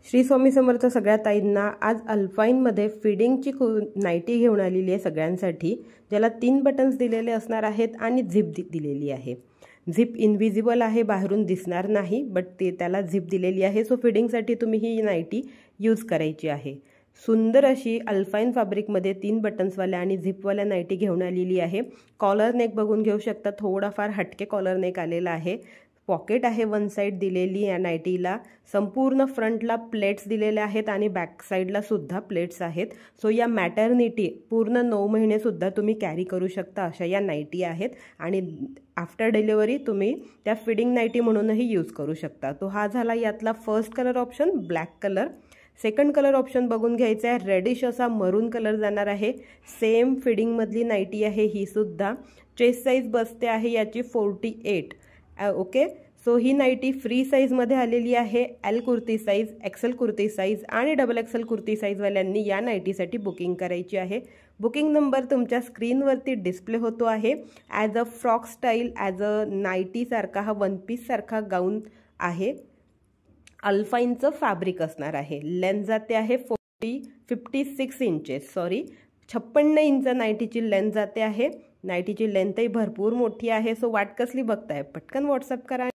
श्री स्वामी समर्थ सगळ्या ताईंना आज अल्पाईनमध्ये फिडिंगची नाईटी घेऊन आलेली आहे सगळ्यांसाठी, ज्याला 3 बटन्स दिलेले असणार आहेत आणि झिप दिलेली आहे। झिप इनविजिबल आहे, बाहेरून दिसणार नाही, बट त्याला झिप दिलेली आहे। सो फिडिंगसाठी तुम्ही ही नाईटी यूज करायची आहे। सुंदर अशी अल्पाईन फॅब्रिकमध्ये 3 बटन्सवाल्या आणि झिपवाल्या नाईटी घेऊन आलेली आहे। कॉलर नेक बघून घेऊ शकता, थोडाफार हटके कॉलर नेक आलेला आहे। पॉकेट आहे वन साइड दिलेली या नाईटीला। संपूर्ण फ्रंटला प्लेट्स दिलेले आहेत आणि बॅक साइडला सुद्धा प्लेट्स आहेत। सो या मॅटर्निटी पूर्ण 9 महिने सुद्धा तुम्ही कॅरी करू शकता अशा या नाईटी आहेत आणि आफ्टर डिलिव्हरी तुम्ही त्या फिडिंग नाईटी म्हणूनही यूज करू शकता। तो हा झाला यातला first colour option, black colour. Second colour option बघून घ्यायचा आहे, रेडिश असा मरून कलर जाणार आहे। सेम फिडिंग मधली नाईटी आहे ही सुद्धा। चेस्ट साइज बसते आहे याची 48। ओके, सो ही नाईटी फ्री साईजमध्ये आलेली आहे। L kurti size, XL kurti size आणि डबल एक्सेल कुर्ती साईजवाल्यांनी या नाईटीसाठी बुकिंग करायची आहे। बुकिंग नंबर तुमच्या स्क्रीनवरती डिस्प्ले होतो आहे। As a frock style, as a nighty सारखा हा वन पीस सारखा गाऊन आहे। अल्पाईनचं फॅब्रिक असणार आहे। लेंथ जाते आहे 56 इंचेस, 56 इंच नाईटीची लेंथ जाते आहे। नाईटीची लेंथही भरपूर मोठी आहे। सो वाट कसली बघताय, पटकन व्हॉट्सअप करा।